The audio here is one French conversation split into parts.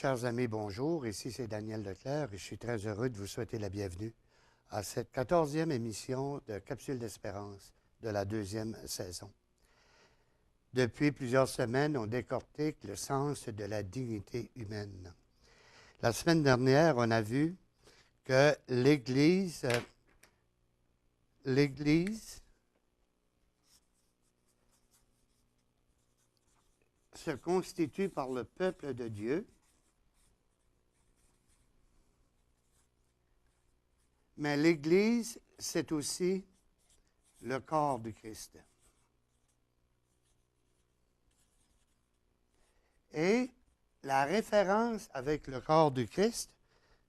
Chers amis, bonjour. Ici, c'est Daniel Leclerc et je suis très heureux de vous souhaiter la bienvenue à cette 14e émission de Capsule d'Espérance de la deuxième saison. Depuis plusieurs semaines, on décortique le sens de la dignité humaine. La semaine dernière, on a vu que l'Église se constitue par le peuple de Dieu, mais l'Église, c'est aussi le corps du Christ. Et la référence avec le corps du Christ,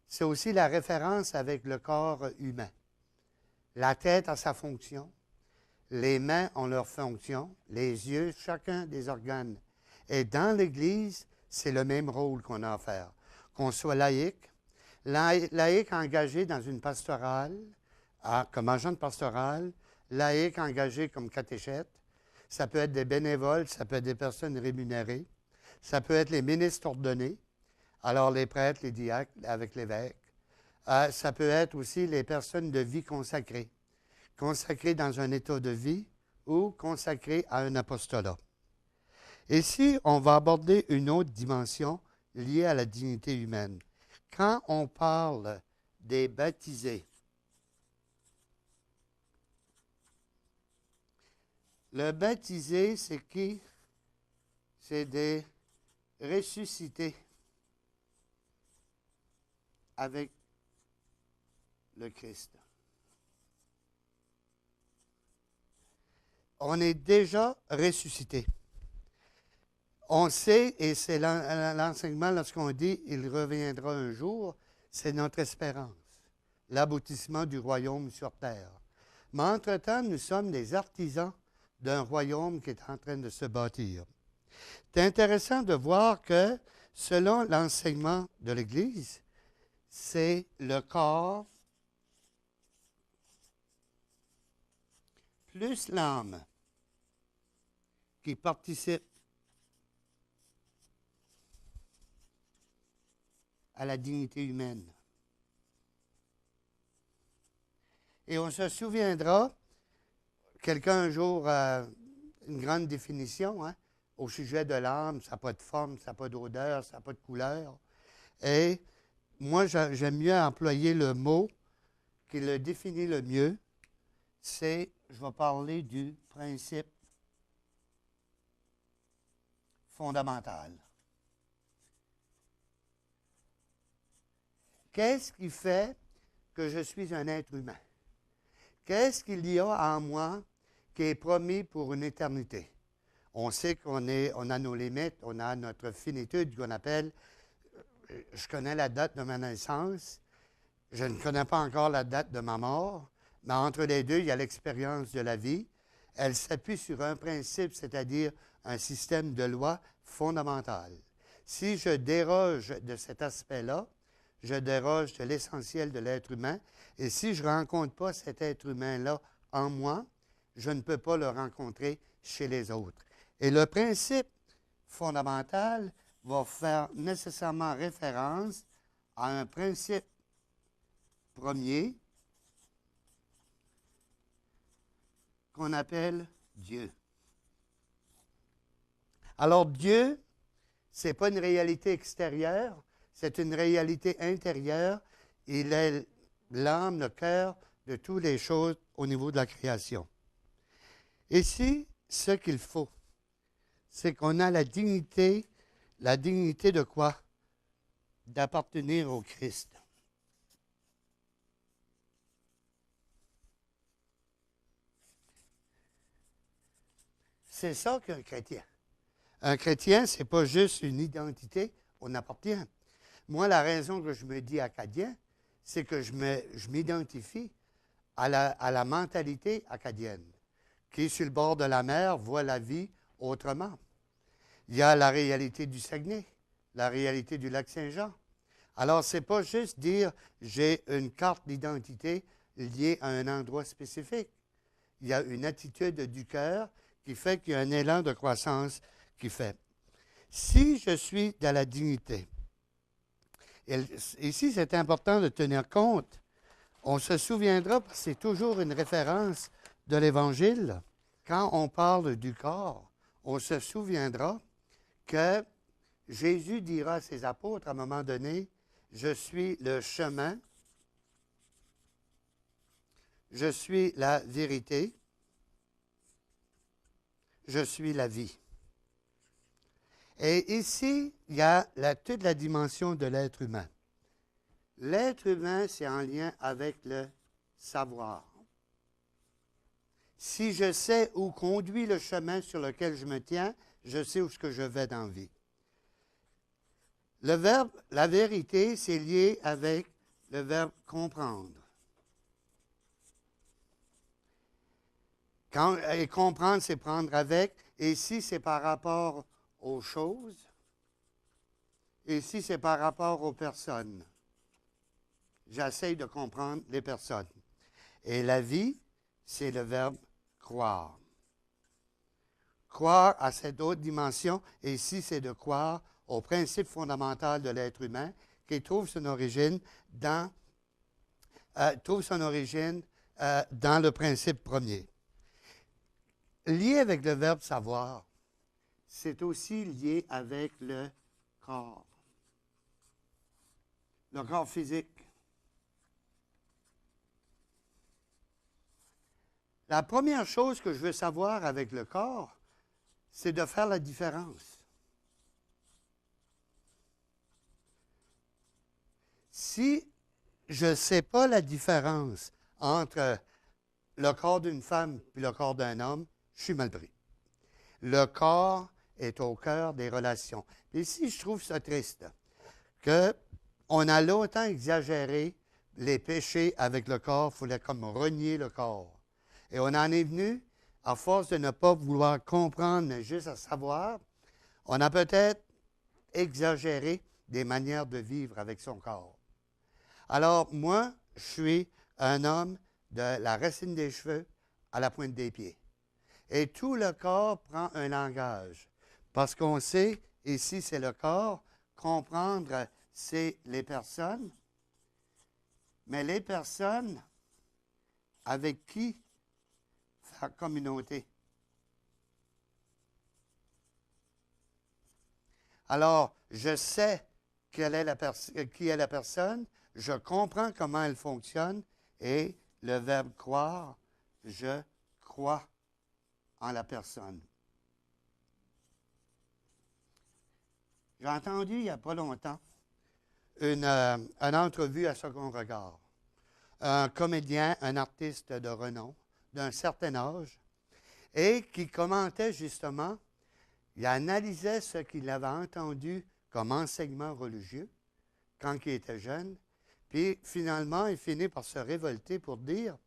c'est aussi la référence avec le corps humain. La tête a sa fonction, les mains ont leur fonction, les yeux, chacun des organes. Et dans l'Église, c'est le même rôle qu'on a à faire. Qu'on soit laïque, laïque engagé dans une pastorale, comme agent de pastorale, laïque engagé comme catéchète. Ça peut être des bénévoles, ça peut être des personnes rémunérées. Ça peut être les ministres ordonnés, alors les prêtres, les diacres avec l'évêque. Ça peut être aussi les personnes de vie consacrées, consacrées dans un état de vie ou consacrées à un apostolat. Ici, on va aborder une autre dimension liée à la dignité humaine. Quand on parle des baptisés, le baptisé, c'est qui? C'est des ressuscités avec le Christ. On est déjà ressuscité. On sait, et c'est l'enseignement lorsqu'on dit « il reviendra un jour », c'est notre espérance, l'aboutissement du royaume sur terre. Mais entre-temps, nous sommes des artisans d'un royaume qui est en train de se bâtir. C'est intéressant de voir que, selon l'enseignement de l'Église, c'est le corps plus l'âme qui participe à la dignité humaine. Et on se souviendra, quelqu'un un jour a une grande définition au sujet de l'âme, ça n'a pas de forme, ça n'a pas d'odeur, ça n'a pas de couleur. Et moi, j'aime mieux employer le mot qui le définit le mieux, c'est, je vais parler du principe fondamental. Qu'est-ce qui fait que je suis un être humain? Qu'est-ce qu'il y a en moi qui est promis pour une éternité? On sait on a nos limites, on a notre finitude qu'on appelle, je connais la date de ma naissance, je ne connais pas encore la date de ma mort, mais entre les deux, il y a l'expérience de la vie. Elle s'appuie sur un principe, c'est-à-dire un système de loi fondamental. Si je déroge de cet aspect-là, je déroge de l'essentiel de l'être humain, et si je ne rencontre pas cet être humain-là en moi, je ne peux pas le rencontrer chez les autres. Et le principe fondamental va faire nécessairement référence à un principe premier qu'on appelle Dieu. Alors Dieu, ce n'est pas une réalité extérieure, c'est une réalité intérieure. Il est l'âme, le cœur de toutes les choses au niveau de la création. Ici, ce qu'il faut, c'est qu'on a la dignité de quoi? D'appartenir au Christ. C'est ça qu'un chrétien. Un chrétien, ce n'est pas juste une identité, on appartient. Moi, la raison que je me dis acadien, c'est que je m'identifie à la mentalité acadienne, qui, sur le bord de la mer, voit la vie autrement. Il y a la réalité du Saguenay, la réalité du Lac-Saint-Jean. Alors, ce n'est pas juste dire j'ai une carte d'identité liée à un endroit spécifique. Il y a une attitude du cœur qui fait qu'il y a un élan de croissance qui fait. Si je suis dans la dignité, Ici, c'est important de tenir compte. On se souviendra, parce que c'est toujours une référence de l'Évangile, quand on parle du corps, on se souviendra que Jésus dira à ses apôtres à un moment donné, « Je suis le chemin, je suis la vérité, je suis la vie. » Et ici, il y a toute la dimension de l'être humain. L'être humain, c'est en lien avec le savoir. Si je sais où conduit le chemin sur lequel je me tiens, je sais où ce que je vais dans la vie. Le verbe, la vérité, c'est lié avec le verbe comprendre. Et comprendre, c'est prendre avec. Et ici, c'est par rapport aux choses. Et ici, c'est par rapport aux personnes. J'essaie de comprendre les personnes. Et la vie, c'est le verbe croire. Croire à cette autre dimension, et ici, c'est de croire au principe fondamental de l'être humain qui trouve son origine dans le principe premier. Lié avec le verbe savoir, c'est aussi lié avec le corps physique. La première chose que je veux savoir avec le corps, c'est de faire la différence. Si je ne sais pas la différence entre le corps d'une femme et le corps d'un homme, je suis mal pris. Le corps est au cœur des relations. Et ici, je trouve ça triste, qu'on a longtemps exagéré les péchés avec le corps, il fallait comme renier le corps. Et on en est venu, à force de ne pas vouloir comprendre, mais juste à savoir, on a peut-être exagéré des manières de vivre avec son corps. Alors, moi, je suis un homme de la racine des cheveux à la pointe des pieds. Et tout le corps prend un langage. Parce qu'on sait, ici, c'est le corps, comprendre, c'est les personnes. Mais les personnes avec qui faire communauté. Alors, je sais qui est la personne, je comprends comment elle fonctionne, et le verbe croire, je crois en la personne. J'ai entendu il n'y a pas longtemps une entrevue à Second Regard. Un comédien, un artiste de renom, d'un certain âge, et qui commentait justement, il analysait ce qu'il avait entendu comme enseignement religieux quand il était jeune, puis finalement, il finit par se révolter pour dire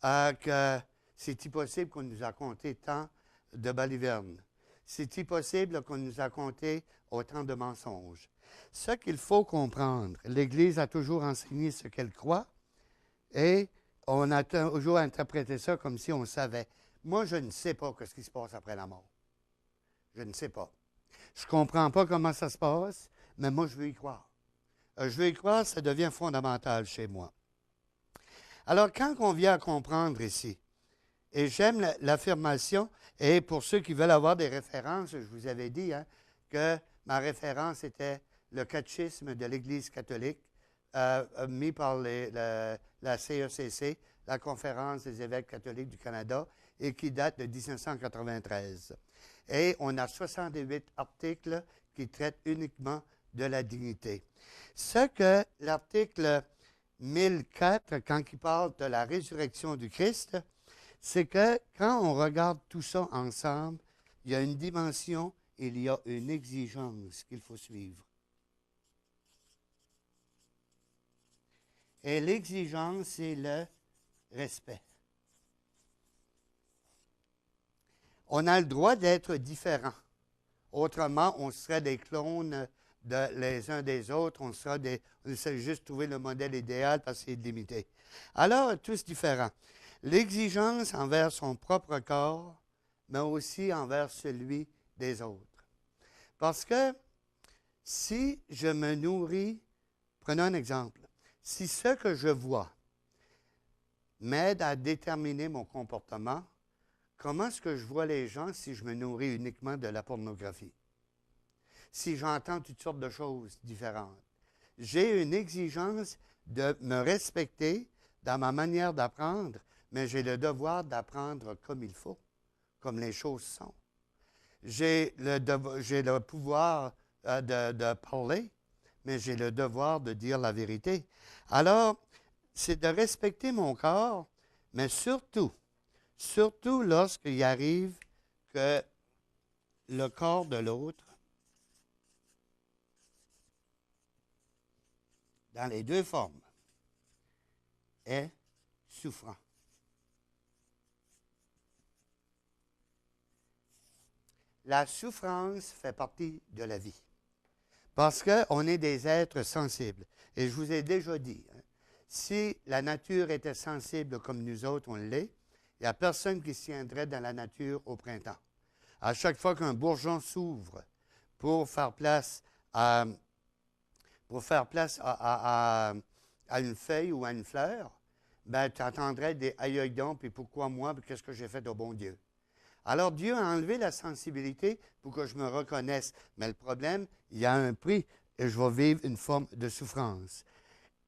que c'est impossible qu'on nous a conté tant de balivernes. C'est impossible qu'on nous a conté autant de mensonges. Ce qu'il faut comprendre, l'Église a toujours enseigné ce qu'elle croit et on a toujours interprété ça comme si on savait. Moi, je ne sais pas ce qui se passe après la mort. Je ne sais pas. Je ne comprends pas comment ça se passe, mais moi, je veux y croire. Je veux y croire, ça devient fondamental chez moi. Alors, quand on vient à comprendre ici, et j'aime l'affirmation, et pour ceux qui veulent avoir des références, je vous avais dit que ma référence était le catéchisme de l'Église catholique, mis par la CECC, la Conférence des évêques catholiques du Canada, et qui date de 1993. Et on a 68 articles qui traitent uniquement de la dignité. Ce que l'article 1004, quand il parle de la résurrection du Christ, c'est que quand on regarde tout ça ensemble, il y a une dimension, il y a une exigence qu'il faut suivre. Et l'exigence, c'est le respect. On a le droit d'être différents. Autrement, on serait des clones les uns des autres. On essaie juste de trouver le modèle idéal parce qu'il est limité. Alors, tous différents. L'exigence envers son propre corps, mais aussi envers celui des autres. Parce que si je me nourris Prenons un exemple. Si ce que je vois m'aide à déterminer mon comportement, comment est-ce que je vois les gens si je me nourris uniquement de la pornographie? Si j'entends toutes sortes de choses différentes. J'ai une exigence de me respecter dans ma manière d'apprendre, mais j'ai le devoir d'apprendre comme il faut, comme les choses sont. J'ai le pouvoir de parler, mais j'ai le devoir de dire la vérité. Alors, c'est de respecter mon corps, mais surtout lorsqu'il arrive que le corps de l'autre, dans les deux formes, est souffrant. La souffrance fait partie de la vie. Parce qu'on est des êtres sensibles. Et je vous ai déjà dit, hein, si la nature était sensible comme nous autres, on l'est, il n'y a personne qui se tiendrait dans la nature au printemps. À chaque fois qu'un bourgeon s'ouvre pour faire place à une feuille ou à une fleur, ben, tu entendrais des aïe aïe donc, puis pourquoi moi, puis qu'est-ce que j'ai fait au bon Dieu? Alors, Dieu a enlevé la sensibilité pour que je me reconnaisse. Mais le problème, il y a un prix et je vais vivre une forme de souffrance.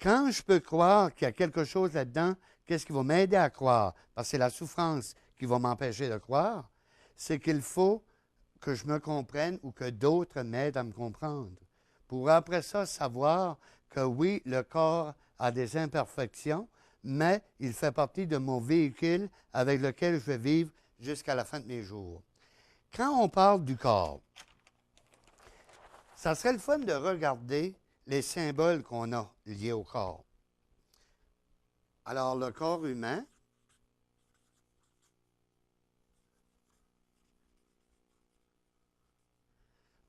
Quand je peux croire qu'il y a quelque chose là-dedans, qu'est-ce qui va m'aider à croire? Parce que c'est la souffrance qui va m'empêcher de croire. C'est qu'il faut que je me comprenne ou que d'autres m'aident à me comprendre. Pour après ça, savoir que oui, le corps a des imperfections, mais il fait partie de mon véhicule avec lequel je vais vivre jusqu'à la fin de mes jours. Quand on parle du corps, ça serait le fun de regarder les symboles qu'on a liés au corps. Alors, le corps humain,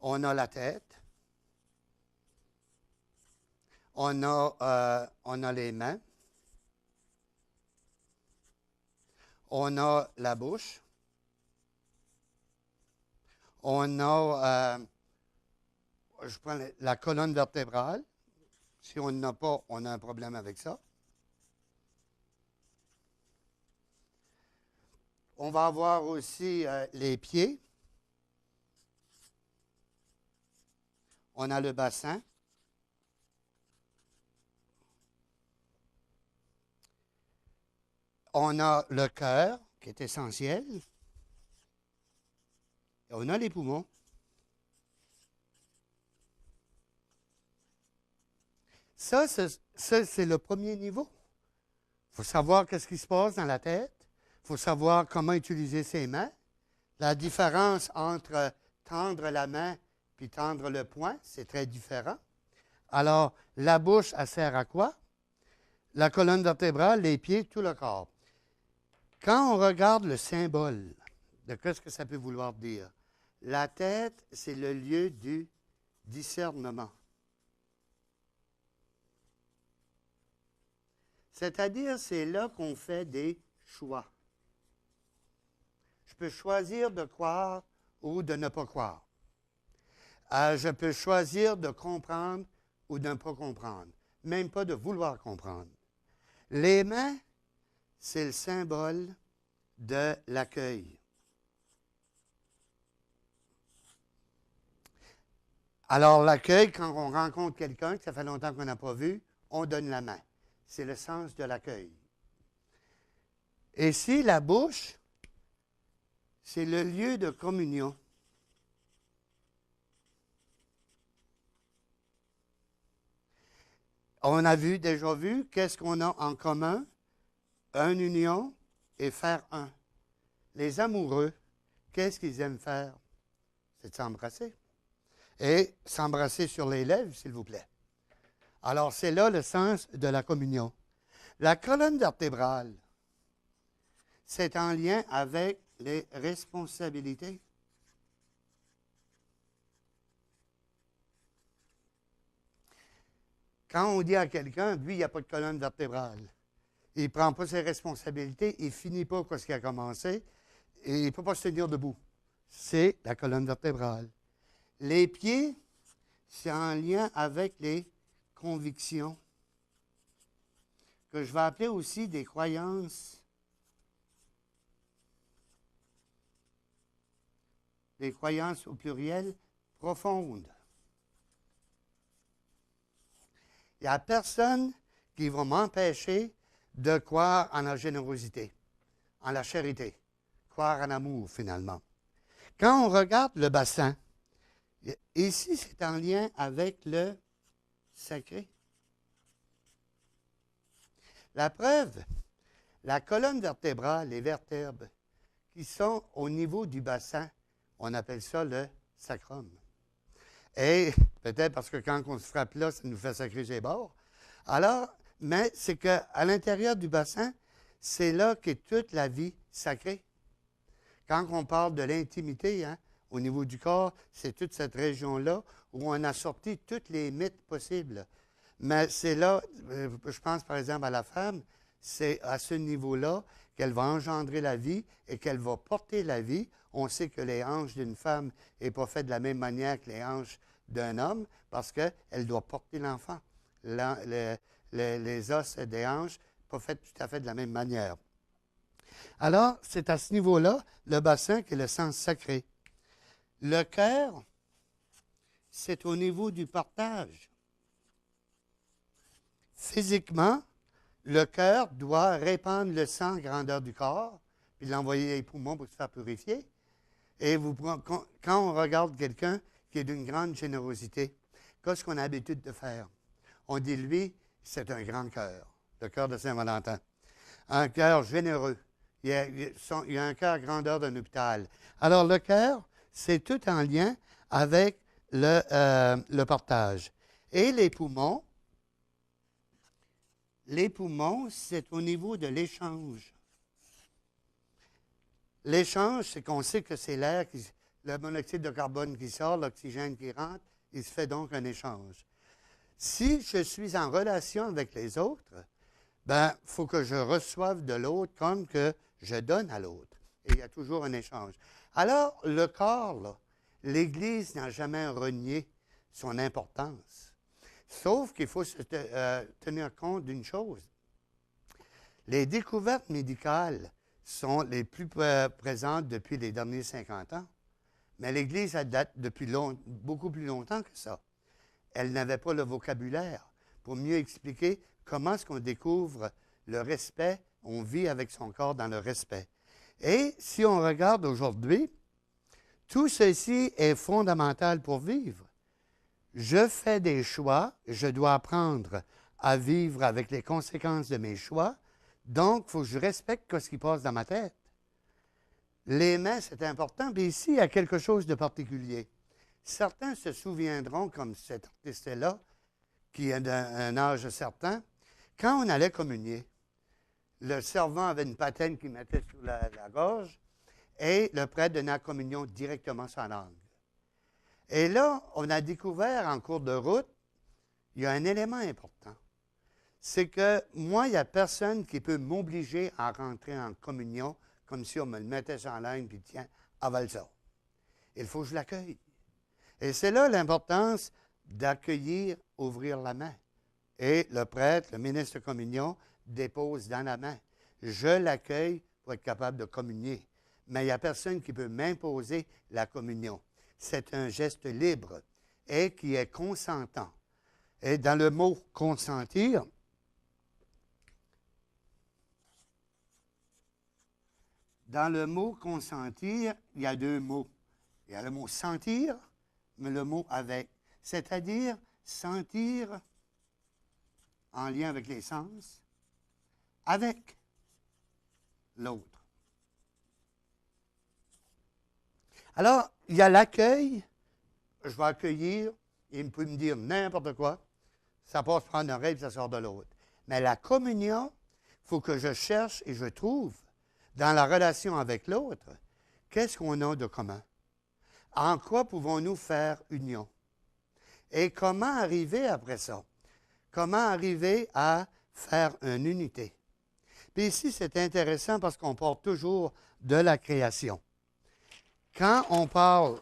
on a la tête, on a les mains, on a la bouche, on a, je prends la colonne vertébrale. Si on n'en a pas, on a un problème avec ça. On va avoir aussi les pieds. On a le bassin. On a le cœur, qui est essentiel. Et on a les poumons. Ça, c'est le premier niveau. Il faut savoir qu'est-ce qui se passe dans la tête. Il faut savoir comment utiliser ses mains. La différence entre tendre la main puis tendre le poing, c'est très différent. Alors, la bouche, elle sert à quoi? La colonne vertébrale, les pieds, tout le corps. Quand on regarde le symbole de qu'est-ce que ça peut vouloir dire, la tête, c'est le lieu du discernement. C'est-à-dire, c'est là qu'on fait des choix. Je peux choisir de croire ou de ne pas croire. Je peux choisir de comprendre ou de ne pas comprendre. Même pas de vouloir comprendre. Les mains, c'est le symbole de l'accueil. Alors, l'accueil, quand on rencontre quelqu'un que ça fait longtemps qu'on n'a pas vu, on donne la main. C'est le sens de l'accueil. Et si la bouche, c'est le lieu de communion. On a déjà vu, qu'est-ce qu'on a en commun? Une union et faire un. Les amoureux, qu'est-ce qu'ils aiment faire? C'est de s'embrasser. Et s'embrasser sur les lèvres, s'il vous plaît. Alors, c'est là le sens de la communion. La colonne vertébrale, c'est en lien avec les responsabilités. Quand on dit à quelqu'un, lui, il n'y a pas de colonne vertébrale, il ne prend pas ses responsabilités, il ne finit pas ce qu'il a commencé, et il ne peut pas se tenir debout. C'est la colonne vertébrale. Les pieds, c'est en lien avec les convictions, que je vais appeler aussi des croyances, au pluriel, profondes. Il n'y a personne qui va m'empêcher de croire en la générosité, en la charité, croire en amour finalement. Quand on regarde le bassin, ici c'est en lien avec le sacré. La preuve, la colonne vertébrale, les vertèbres qui sont au niveau du bassin, on appelle ça le sacrum. Et peut-être parce que quand on se frappe là, ça nous fait sacrer ses bords. Alors, mais c'est qu'à l'intérieur du bassin, c'est là qu'est toute la vie sacrée. Quand on parle de l'intimité, hein, au niveau du corps, c'est toute cette région-là où on a sorti tous les mythes possibles. Mais c'est là, je pense par exemple à la femme, c'est à ce niveau-là qu'elle va engendrer la vie et qu'elle va porter la vie. On sait que les hanches d'une femme n'est pas fait de la même manière que les hanches d'un homme parce qu'elle doit porter l'enfant. Les os des hanches, pas faits tout à fait de la même manière. Alors, c'est à ce niveau-là, le bassin, qui est le sens sacré. Le cœur, c'est au niveau du partage. Physiquement, le cœur doit répandre le sang à grandeur du corps, puis l'envoyer les poumons pour se faire purifier. Et quand on regarde quelqu'un qui est d'une grande générosité, qu'est-ce qu'on a l'habitude de faire? On dit, lui, c'est un grand cœur, le cœur de Saint-Valentin. Un cœur généreux. Il y a un cœur grandeur d'un hôpital. Alors, le cœur, c'est tout en lien avec le partage. Et les poumons, c'est au niveau de l'échange. L'échange, c'est qu'on sait que c'est l'air, le monoxyde de carbone qui sort, l'oxygène qui rentre, il se fait donc un échange. Si je suis en relation avec les autres, il faut que je reçoive de l'autre comme que je donne à l'autre. Et il y a toujours un échange. Alors, le corps, là, l'Église n'a jamais renié son importance. Sauf qu'il faut se tenir compte d'une chose. Les découvertes médicales sont les plus présentes depuis les derniers 50 ans. Mais l'Église, elle date depuis beaucoup plus longtemps que ça. Elle n'avait pas le vocabulaire pour mieux expliquer comment est-ce qu'on découvre le respect, on vit avec son corps dans le respect. Et si on regarde aujourd'hui, tout ceci est fondamental pour vivre. Je fais des choix, je dois apprendre à vivre avec les conséquences de mes choix, donc il faut que je respecte ce qui passe dans ma tête. Les mains, c'est important, mais ici, il y a quelque chose de particulier. Certains se souviendront, comme cet artiste-là, qui est d'un âge certain, quand on allait communier, le servant avait une patène qu'il mettait sur la gorge et le prêtre donnait la communion directement sur la langue. Et là, on a découvert en cours de route, il y a un élément important. C'est que moi, il n'y a personne qui peut m'obliger à rentrer en communion comme si on me le mettait sur la langue, puis tiens, avale ça. Il faut que je l'accueille. Et c'est là l'importance d'accueillir, ouvrir la main. Et le prêtre, le ministre de communion, dépose dans la main. Je l'accueille pour être capable de communier. Mais il n'y a personne qui peut m'imposer la communion. C'est un geste libre et qui est consentant. Et dans le mot consentir, il y a deux mots. Il y a le mot sentir, mais le mot avec. C'est-à-dire sentir en lien avec les sens, avec l'autre. Alors, il y a l'accueil. Je vais accueillir. Il peut me dire n'importe quoi. Ça passe par une oreille et ça sort de l'autre. Mais la communion, il faut que je cherche et je trouve dans la relation avec l'autre, qu'est-ce qu'on a de commun? En quoi pouvons-nous faire union? Et comment arriver après ça? Comment arriver à faire une unité? Puis ici, c'est intéressant parce qu'on parle toujours de la création. Quand on parle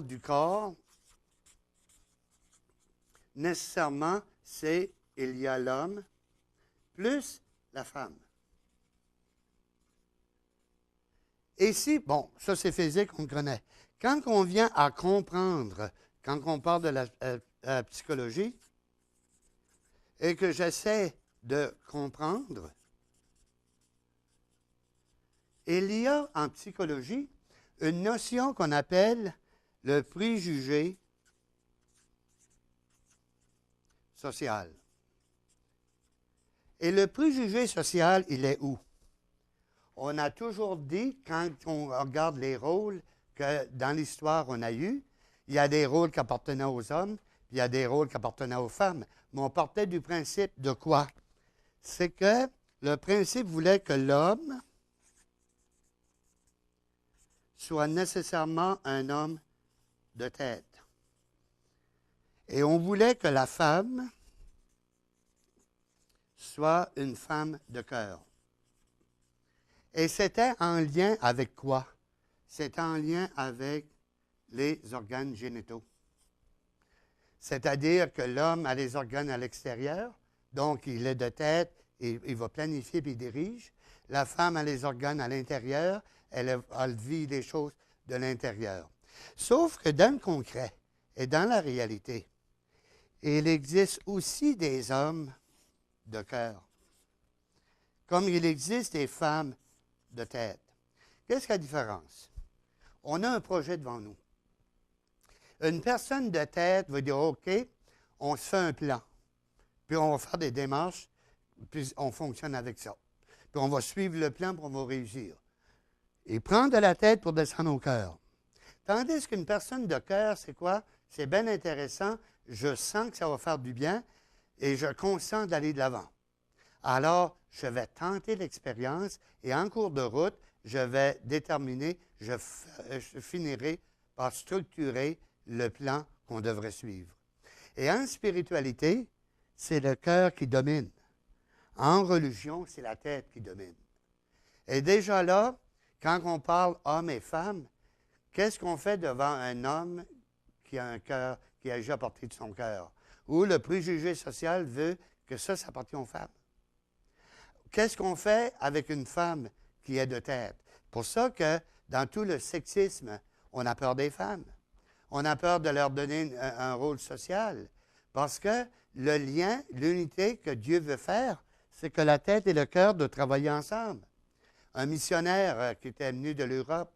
du corps, nécessairement, il y a l'homme plus la femme. Et si, bon, ça c'est physique, on le connaît. Quand on vient à comprendre, quand on parle de la psychologie, et que j'essaie de comprendre, il y a en psychologie une notion qu'on appelle le préjugé social. Et le préjugé social, il est où? On a toujours dit, quand on regarde les rôles que dans l'histoire on a eu, il y a des rôles qui appartenaient aux hommes, puis il y a des rôles qui appartenaient aux femmes. Mais on partait du principe de quoi? C'est que le principe voulait que l'homme soit nécessairement un homme de tête. Et on voulait que la femme soit une femme de cœur. Et c'était en lien avec quoi? C'était en lien avec les organes génitaux. C'est-à-dire que l'homme a des organes à l'extérieur, donc il est de tête, et il va planifier et il dirige. La femme a les organes à l'intérieur, elle vit les choses de l'intérieur. Sauf que dans le concret et dans la réalité, il existe aussi des hommes de cœur, comme il existe des femmes de tête. Qu'est-ce que la différence? On a un projet devant nous. Une personne de tête va dire, OK, on se fait un plan, puis on va faire des démarches, puis on fonctionne avec ça. Puis on va suivre le plan, puis on va réussir. Et prendre de la tête pour descendre au cœur. Tandis qu'une personne de cœur, c'est quoi? C'est bien intéressant, je sens que ça va faire du bien, et je consens d'aller de l'avant. Alors, je vais tenter l'expérience, et en cours de route, je vais déterminer, je finirai par structurer le plan qu'on devrait suivre. Et en spiritualité, c'est le cœur qui domine. En religion, c'est la tête qui domine. Et déjà là, quand on parle homme et femme, qu'est-ce qu'on fait devant un homme qui a un cœur, qui agit à partir de son cœur? Ou le préjugé social veut que ça appartient aux femmes. Qu'est-ce qu'on fait avec une femme qui est de tête? Pour ça que dans tout le sexisme, on a peur des femmes. On a peur de leur donner un rôle social. Parce que le lien, l'unité que Dieu veut faire, c'est que la tête et le cœur doivent travailler ensemble. Un missionnaire qui était venu de l'Europe,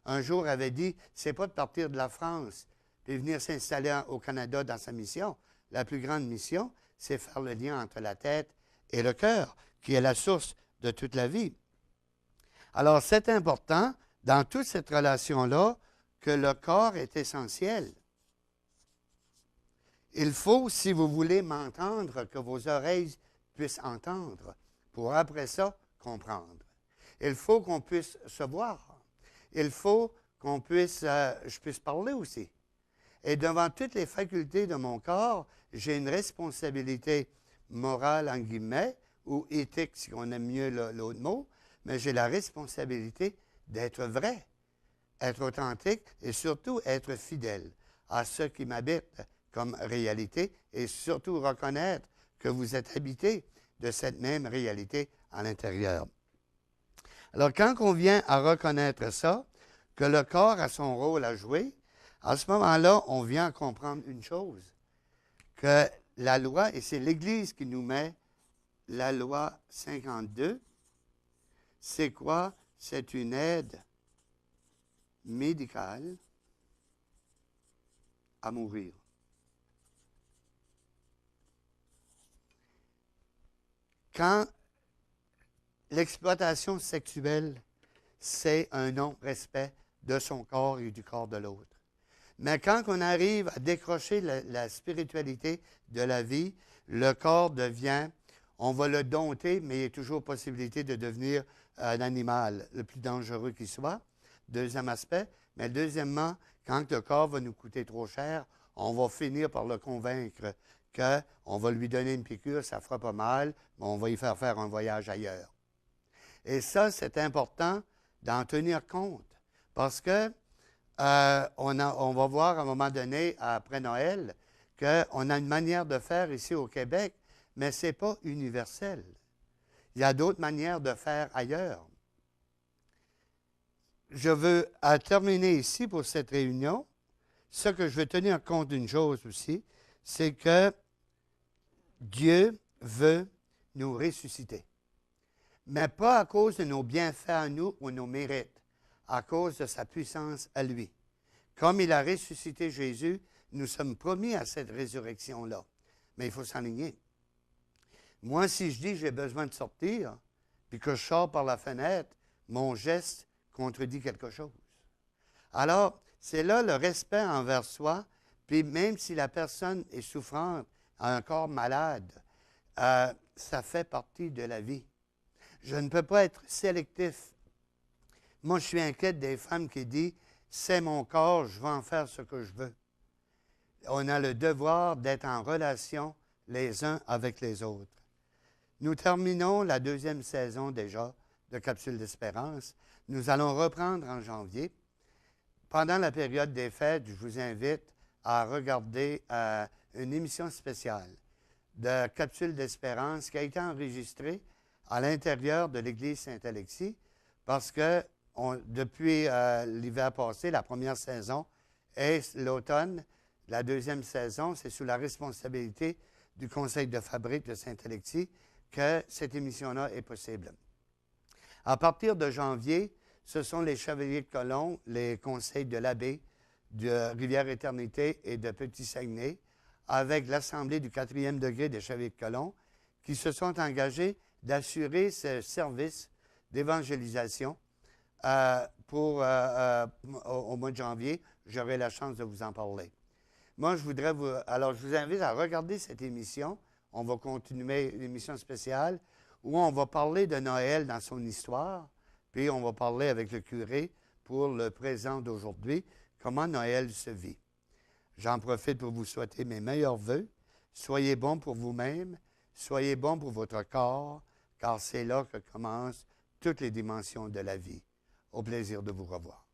un jour avait dit, c'est pas de partir de la France et venir s'installer au Canada dans sa mission. La plus grande mission, c'est faire le lien entre la tête et le cœur, qui est la source de toute la vie. Alors, c'est important, dans toute cette relation-là, que le corps est essentiel. Il faut, si vous voulez m'entendre, que vos oreilles puissent entendre, pour après ça, comprendre. Il faut qu'on puisse se voir. Il faut qu'on puisse, je puisse parler aussi. Et devant toutes les facultés de mon corps, j'ai une responsabilité morale, en guillemets, ou éthique, si on aime mieux l'autre mot, mais j'ai la responsabilité d'être vrai, être authentique et surtout être fidèle à ce qui m'habite comme réalité et surtout reconnaître que vous êtes habité de cette même réalité à l'intérieur. Alors, quand on vient à reconnaître ça, que le corps a son rôle à jouer, à ce moment-là, on vient à comprendre une chose, que la loi, et c'est l'Église qui nous met la loi 52, c'est quoi? C'est une aide médicale à mourir. Quand l'exploitation sexuelle, c'est un non-respect de son corps et du corps de l'autre. Mais quand on arrive à décrocher la spiritualité de la vie, le corps devient, on va le dompter, mais il y a toujours possibilité de devenir un animal, le plus dangereux qui soit. Deuxième aspect. Mais deuxièmement, quand le corps va nous coûter trop cher, on va finir par le convaincre qu'on va lui donner une piqûre, ça ne fera pas mal, mais on va y faire un voyage ailleurs. Et ça, c'est important d'en tenir compte. Parce que on va voir à un moment donné, après Noël, qu'on a une manière de faire ici au Québec, mais ce n'est pas universel. Il y a d'autres manières de faire ailleurs. Je veux terminer ici pour cette réunion. Ce que je veux tenir compte d'une chose aussi, c'est que Dieu veut nous ressusciter. Mais pas à cause de nos bienfaits à nous ou nos mérites, à cause de sa puissance à lui. Comme il a ressuscité Jésus, nous sommes promis à cette résurrection-là. Mais il faut s'aligner. Moi, si je dis j'ai besoin de sortir, puis que je sors par la fenêtre, mon geste contredit quelque chose. Alors, c'est là le respect envers soi, puis même si la personne est souffrante, a un corps malade, ça fait partie de la vie. Je ne peux pas être sélectif. Moi, je suis inquiète des femmes qui disent « c'est mon corps, je vais en faire ce que je veux ». On a le devoir d'être en relation les uns avec les autres. Nous terminons la deuxième saison déjà de Capsule d'Espérance. Nous allons reprendre en janvier. Pendant la période des fêtes, je vous invite à regarder une émission spéciale de Capsule d'Espérance qui a été enregistrée à l'intérieur de l'Église Saint-Alexis parce que depuis l'hiver passé, la première saison, et l'automne, la deuxième saison, c'est sous la responsabilité du Conseil de fabrique de Saint-Alexis que cette émission-là est possible. À partir de janvier, ce sont les Chevaliers de Colomb, les conseils de l'abbé de Rivière-Éternité et de Petit-Saguenay, avec l'Assemblée du 4e degré des Chevaliers de Colomb, qui se sont engagés d'assurer ce service d'évangélisation au mois de janvier. J'aurai la chance de vous en parler. Moi, je vous invite à regarder cette émission. On va continuer l'émission spéciale où on va parler de Noël dans son histoire, puis on va parler avec le curé pour le présent d'aujourd'hui, comment Noël se vit. J'en profite pour vous souhaiter mes meilleurs vœux. Soyez bons pour vous-même, soyez bons pour votre corps, car c'est là que commencent toutes les dimensions de la vie. Au plaisir de vous revoir.